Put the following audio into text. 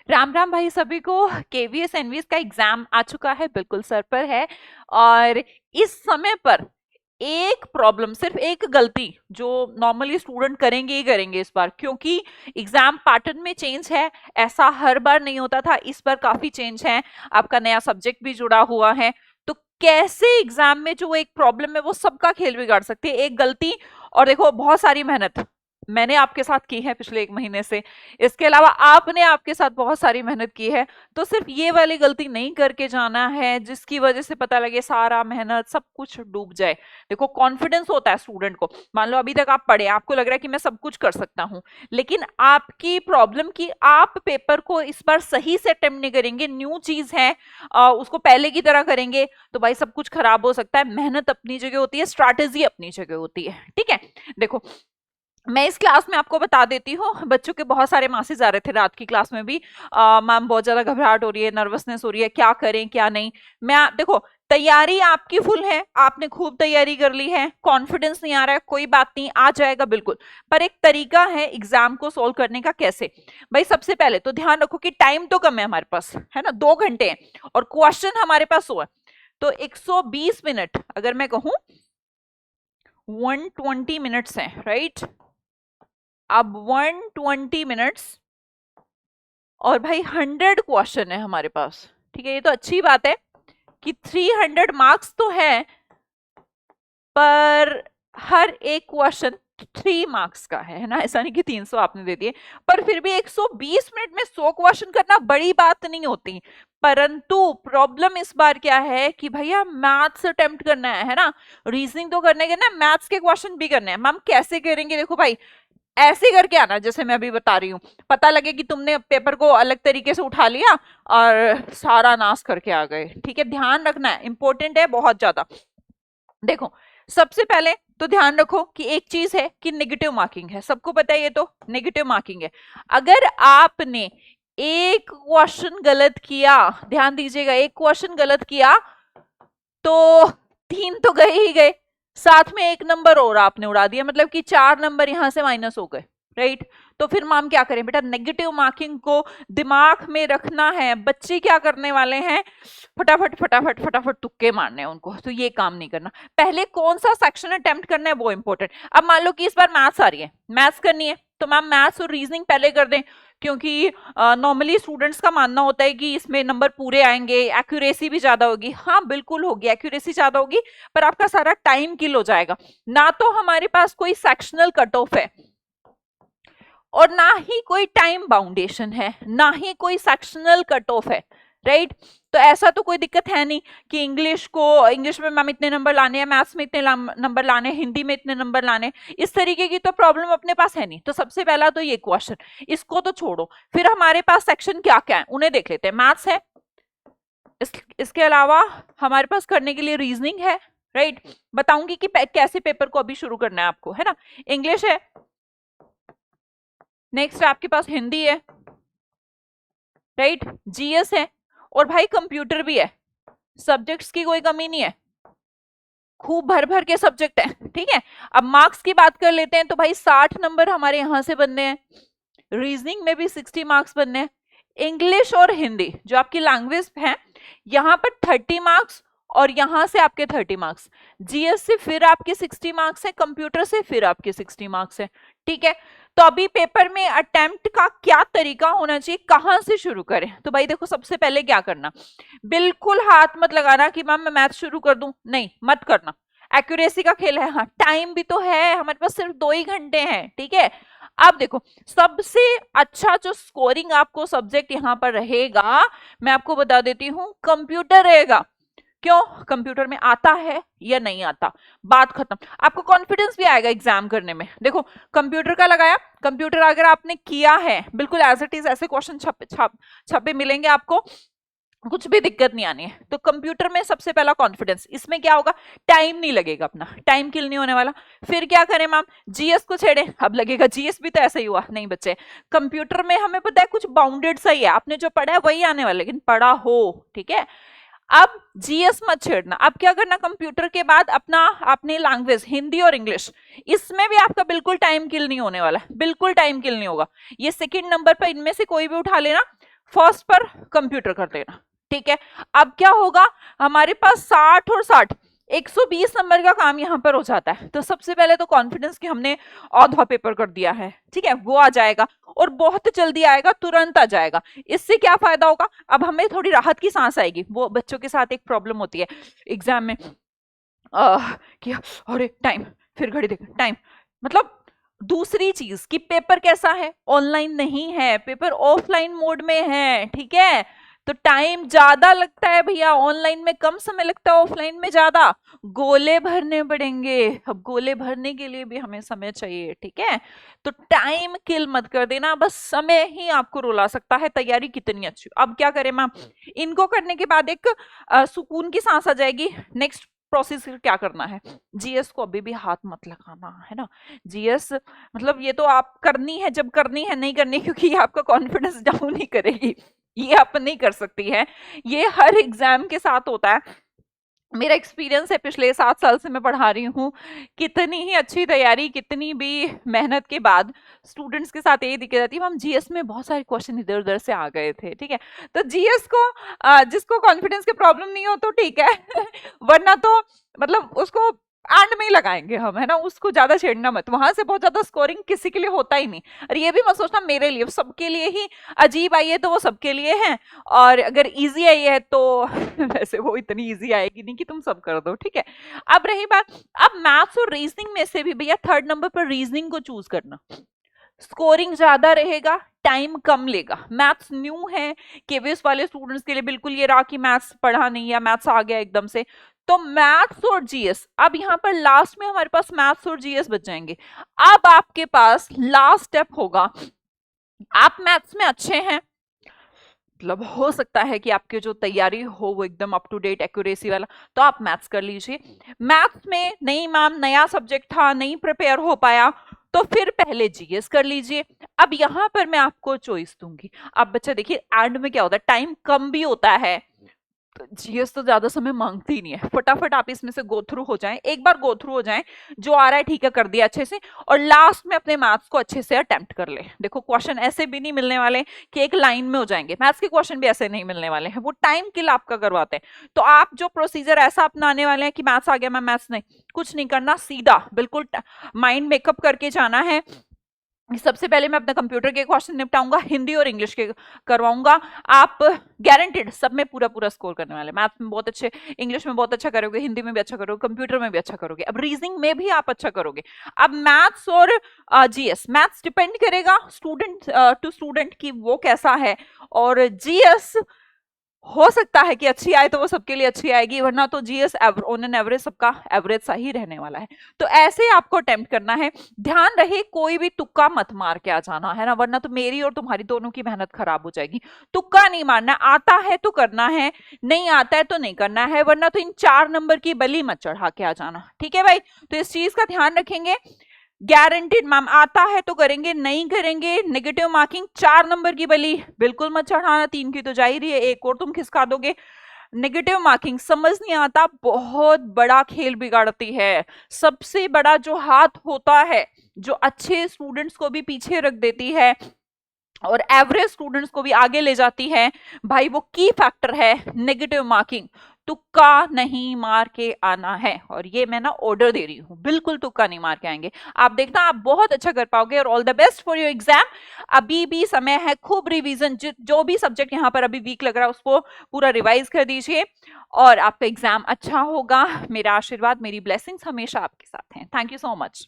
राम राम भाई सभी को। केवीएस एनवीएस का एग्जाम आ चुका है, बिल्कुल सर पर है। और इस समय पर एक प्रॉब्लम, सिर्फ एक गलती जो नॉर्मली स्टूडेंट करेंगे ही करेंगे इस बार, क्योंकि एग्जाम पैटर्न में चेंज है। ऐसा हर बार नहीं होता था, इस बार काफी चेंज है। आपका नया सब्जेक्ट भी जुड़ा हुआ है, तो कैसे एग्जाम में जो एक प्रॉब्लम है वो सबका खेल बिगाड़ सकती है एक गलती। और देखो, बहुत सारी मेहनत मैंने आपके साथ की है पिछले 1 महीने से, इसके अलावा आपने आपके साथ बहुत सारी मेहनत की है। तो सिर्फ ये वाली गलती नहीं करके जाना है जिसकी वजह से पता लगे सारा मेहनत सब कुछ डूब जाए। देखो, कॉन्फिडेंस होता है स्टूडेंट को। मान लो अभी तक आप पढ़े, आपको लग रहा है कि मैं सब कुछ कर सकता हूं, लेकिन आपकी प्रॉब्लम की आप पेपर को इस बार सही से अटेम्प्ट नहीं करेंगे, न्यू चीज है, उसको पहले की तरह करेंगे तो भाई सब कुछ खराब हो सकता है। मेहनत अपनी जगह होती है, स्ट्रैटेजी अपनी जगह होती है, ठीक है। देखो, मैं इस क्लास में आपको बता देती हूँ, बच्चों के बहुत सारे मैसेज आ रहे थे रात की क्लास में भी, मैम बहुत ज्यादा घबराहट हो रही है, नर्वसनेस हो रही है, क्या करें क्या नहीं। देखो, तैयारी आपकी फुल है, आपने खूब तैयारी कर ली है, कॉन्फिडेंस नहीं आ रहा है, कोई बात नहीं, आ जाएगा बिल्कुल। पर एक तरीका है एग्जाम को सोल्व करने का, कैसे। भाई सबसे पहले तो ध्यान रखो कि टाइम तो कम है हमारे पास, है ना, 2 घंटे हैं और क्वेश्चन हमारे पास 100 है। तो 120 मिनट, अगर मैं कहूं 120 मिनट्स है, राइट। अब 120 मिनट्स और भाई 100 क्वेश्चन है हमारे पास, ठीक है। ये तो अच्छी बात है कि 300 मार्क्स तो है, पर हर एक क्वेश्चन 3 मार्क्स का है ना, ऐसा नहीं कि 300 आपने दे दिए। पर फिर भी 120 मिनट में 100 क्वेश्चन करना बड़ी बात नहीं होती। परंतु प्रॉब्लम इस बार क्या है कि भैया मैथ्स अटेम्प्ट करना है ना, रीजनिंग तो करने के ना, मैथ्स के क्वेश्चन भी करने हैं। मैम कैसे करेंगे? देखो भाई, ऐसे करके आना जैसे मैं अभी बता रही हूँ, पता लगे कि तुमने पेपर को अलग तरीके से उठा लिया और सारा नाश करके आ गए, ठीक है। ध्यान रखना है, इंपॉर्टेंट है बहुत ज्यादा। देखो, सबसे पहले तो ध्यान रखो कि एक चीज है कि नेगेटिव मार्किंग है, सबको पता है ये तो नेगेटिव मार्किंग है। अगर आपने एक क्वेश्चन गलत किया, ध्यान दीजिएगा, एक क्वेश्चन गलत किया तो 3 तो गए ही गए, साथ में 1 नंबर और आपने उड़ा दिया, मतलब कि 4 नंबर यहां से माइनस हो गए, राइट। तो फिर मैम क्या करें बेटा, नेगेटिव मार्किंग को दिमाग में रखना है। बच्चे क्या करने वाले हैं, फटाफट फटाफट फटाफट तुक्के मारने हैं उनको, तो ये काम नहीं करना। पहले कौन सा सेक्शन अटेम्प्ट करना है वो इंपॉर्टेंट। अब मान लो कि इस बार मैथ्स आ रही है, मैथ्स करनी है, तो मैम मैथ्स और रीजनिंग पहले कर दें, क्योंकि नॉर्मली स्टूडेंट्स का मानना होता है कि इसमें नंबर पूरे आएंगे, एक्यूरेसी भी ज्यादा होगी। हाँ बिल्कुल होगी, एक्यूरेसी ज्यादा होगी, पर आपका सारा टाइम किल हो जाएगा। ना तो हमारे पास कोई सेक्शनल कट ऑफ है और ना ही कोई टाइम बाउंडेशन है, ना ही कोई सेक्शनल कट ऑफ है, राइट। तो ऐसा तो कोई दिक्कत है नहीं कि इंग्लिश में मैम इतने नंबर लाने हैं, मैथ्स में इतने नंबर लाने, हिंदी में इतने नंबर लाने, इस तरीके की तो प्रॉब्लम अपने पास है नहीं। तो सबसे पहला तो ये क्वेश्चन, इसको तो छोड़ो। फिर हमारे पास सेक्शन क्या क्या है उन्हें देख लेते हैं। मैथ्स है, इसके अलावा हमारे पास करने के लिए रीजनिंग है, राइट। बताऊंगी कि कैसे पेपर को अभी शुरू करना है आपको, है ना। इंग्लिश है, नेक्स्ट आपके पास हिंदी है, राइट, जीएस है, और भाई कंप्यूटर भी है। सब्जेक्ट्स की कोई कमी नहीं है, खूब भर भर के सब्जेक्ट है, ठीक है। अब मार्क्स की बात कर लेते हैं, तो भाई 60 नंबर हमारे यहां से बनने हैं, रीजनिंग में भी 60 मार्क्स बनने हैं, इंग्लिश और हिंदी जो आपकी लैंग्वेज है यहां पर 30 मार्क्स, और यहां से आपके 30 मार्क्स, जीएस से फिर आपके 60 मार्क्स है, कंप्यूटर से फिर आपके 60 मार्क्स है, ठीक है। तो अभी पेपर में अटेम्प्ट का क्या तरीका होना चाहिए, कहां से शुरू करें? तो भाई देखो, सबसे पहले क्या करना, बिल्कुल हाथ मत लगाना कि मैम मैं मैथ शुरू कर दूं, नहीं मत करना। एक्यूरेसी का खेल है, हाँ टाइम भी तो है हमारे पास, सिर्फ 2 ही घंटे हैं, ठीक है। अब देखो, सबसे अच्छा जो स्कोरिंग आपको सब्जेक्ट यहां पर रहेगा, मैं आपको बता देती हूं, कंप्यूटर रहेगा। क्यों? कंप्यूटर में आता है या नहीं आता, बात खत्म। आपको कॉन्फिडेंस भी आएगा एग्जाम करने में। देखो, कंप्यूटर का लगाया, कंप्यूटर अगर आपने किया है बिल्कुल एज इट इज, ऐसे क्वेश्चन छपे मिलेंगे आपको, कुछ भी दिक्कत नहीं आनी है। तो कंप्यूटर में सबसे पहला कॉन्फिडेंस, इसमें क्या होगा, टाइम नहीं लगेगा, अपना टाइम किल नहीं होने वाला। फिर क्या करें मैम, जीएस को छेड़े, अब लगेगा जीएस भी तो ऐसा ही हुआ, नहीं बच्चे, कंप्यूटर में हमें पता है कुछ बाउंडेड सा ही है, आपने जो पढ़ा है वही आने वाला, लेकिन पढ़ा हो, ठीक है। अब जीएस मत छेड़ना। अब क्या करना, कंप्यूटर के बाद अपना आपने लैंग्वेज हिंदी और इंग्लिश, इसमें भी आपका बिल्कुल टाइम किल नहीं होने वाला, बिल्कुल टाइम किल नहीं होगा। ये सेकंड नंबर पर इनमें से कोई भी उठा लेना, फर्स्ट पर कंप्यूटर कर देना, ठीक है। अब क्या होगा, हमारे पास 60 और 60 120 नंबर का काम यहां पर हो जाता है। तो सबसे पहले तो कॉन्फिडेंस कि हमने आधा पेपर कर दिया है, ठीक है, वो आ जाएगा और बहुत जल्दी आएगा, तुरंत आ जाएगा। इससे क्या फायदा होगा, अब हमें थोड़ी राहत की सांस आएगी। वो बच्चों के साथ एक प्रॉब्लम होती है एग्जाम में कि अरे टाइम, फिर घड़ी देख टाइम, मतलब दूसरी चीज कि पेपर कैसा है, ऑनलाइन नहीं है, पेपर ऑफलाइन मोड में है, ठीक है। तो टाइम ज्यादा लगता है भैया, ऑनलाइन में कम समय लगता है, ऑफलाइन में ज्यादा। गोले भरने पड़ेंगे, अब गोले भरने के लिए भी हमें समय चाहिए, ठीक है। तो टाइम किल मत कर देना, बस समय ही आपको रुला सकता है तैयारी कितनी अच्छी। अब क्या करें मैम, इनको करने के बाद एक सुकून की सांस आ जाएगी। नेक्स्ट प्रोसेस क्या करना है, जीएस को अभी भी हाथ मत लगाना है ना। जीएस मतलब ये तो आप करनी है जब करनी है, नहीं करनी क्योंकि ये आपका कॉन्फिडेंस डाउन ही करेगी, ये आप नहीं कर सकती है। ये हर एग्जाम के साथ होता है, मेरा एक्सपीरियंस है, पिछले 7 साल से मैं पढ़ा रही हूँ। कितनी ही अच्छी तैयारी, कितनी भी मेहनत के बाद स्टूडेंट्स के साथ यही दिक्कत आती है, हम जीएस में बहुत सारे क्वेश्चन इधर उधर से आ गए थे, ठीक है। तो जीएस को जिसको कॉन्फिडेंस की प्रॉब्लम नहीं हो तो ठीक है वरना तो मतलब उसको एंड में ही लगाएंगे हम, है ना, उसको ज्यादा छेड़ना मत, वहां से बहुत ज्यादा स्कोरिंग किसी के लिए होता ही नहीं। और ये भी मत सोचना मेरे लिए, सबके लिए ही अजीब आई है तो वो सबके लिए है, और अगर इजी आई है तो वैसे वो इतनी इजी आएगी नहीं कि तुम सब कर दो, ठीक है। अब रही बात, अब मैथ्स और रीजनिंग में से भी भैया 3rd नंबर पर रीजनिंग को चूज करना, स्कोरिंग ज्यादा रहेगा, टाइम कम लेगा। मैथ्स न्यू है, केवीएस वाले स्टूडेंट्स के लिए बिल्कुल ये रहा कि मैथ्स पढ़ा नहीं या मैथ्स आ गया एकदम से, तो मैथ्स और जीएस, अब यहां पर लास्ट में हमारे पास मैथ्स और जीएस बच जाएंगे। अब आपके पास लास्ट स्टेप होगा, आप मैथ्स में अच्छे हैं, मतलब हो सकता है कि आपके जो तैयारी हो वो एकदम अप टू डेट एक्यूरेसी वाला, तो आप मैथ्स कर लीजिए। मैथ्स में नहीं मैम नया सब्जेक्ट था, नहीं प्रिपेयर हो पाया, तो फिर पहले जीएस कर लीजिए। अब यहां पर मैं आपको चॉइस दूंगी। अब बच्चा देखिए एंड में क्या होता है, टाइम कम भी होता है, तो जीएस तो ज्यादा समय मांगती ही नहीं है, फटाफट आप इसमें से गो थ्रू हो जाएं, एक बार गो थ्रू हो जाएं, जो आ रहा है ठीक है कर दिया अच्छे से, और लास्ट में अपने मैथ्स को अच्छे से अटेम्प्ट कर ले। देखो क्वेश्चन ऐसे भी नहीं मिलने वाले कि एक लाइन में हो जाएंगे, मैथ्स के क्वेश्चन भी ऐसे नहीं मिलने वाले हैं, वो टाइम किल आपका करवाते हैं। तो आप जो प्रोसीजर ऐसा अपनाने वाले हैं कि मैथ्स आ गया मैं मैथ्स नहीं, कुछ नहीं करना, सीधा बिल्कुल माइंड मेकअप करके जाना है। सबसे पहले मैं अपने कंप्यूटर के क्वेश्चन निपटाऊंगा, हिंदी और इंग्लिश के करवाऊंगा। आप गारंटेड सब में पूरा पूरा स्कोर करने वाले, मैथ्स में बहुत अच्छे, इंग्लिश में बहुत अच्छा करोगे, हिंदी में भी अच्छा करोगे, कंप्यूटर में भी अच्छा करोगे, अब रीजनिंग में भी आप अच्छा करोगे। अब मैथ्स और जीएस, मैथ्स डिपेंड करेगा स्टूडेंट टू स्टूडेंट की वो कैसा है, और जीएस हो सकता है कि अच्छी आए तो वो सबके लिए अच्छी आएगी, वरना तो जीएस ऑन एन एवरेज सबका एवरेज सा ही रहने वाला है। तो ऐसे आपको अटेम्प्ट करना है, ध्यान रहे कोई भी तुक्का मत मार के आ जाना, है ना, वरना तो मेरी और तुम्हारी दोनों की मेहनत खराब हो जाएगी। तुक्का नहीं मारना, आता है तो करना है, नहीं आता है तो नहीं करना है, वरना तो इन 4 नंबर की बलि मत चढ़ा के आ जाना, ठीक है भाई। तो इस चीज का ध्यान रखेंगे, गारंटीड मैम आता है तो करेंगे, नहीं करेंगे नेगेटिव मार्किंग, 4 नंबर की बलि बिल्कुल मत चढ़ाना, 3 की तो जा ही रही है, एक और तुम खिसका दोगे। नेगेटिव मार्किंग समझ नहीं आता, बहुत बड़ा खेल बिगाड़ती है, सबसे बड़ा जो हाथ होता है, जो अच्छे स्टूडेंट्स को भी पीछे रख देती है और एवरेज स्टूडेंट्स को भी आगे ले जाती है भाई, वो की फैक्टर है नेगेटिव मार्किंग। तुक्का नहीं मार के आना है, और ये मैं ना ऑर्डर दे रही हूँ, बिल्कुल तुक्का नहीं मार के आएंगे। आप देखना आप बहुत अच्छा कर पाओगे, और all the best for your exam. अभी भी समय है, खूब रिवीजन, जो भी सब्जेक्ट यहाँ पर अभी वीक लग रहा है उसको पूरा रिवाइज कर दीजिए, और आपका एग्जाम अच्छा होगा। मेरा आशीर्वाद, मेरी ब्लेसिंग्स हमेशा आपके साथ हैं। Thank you so much.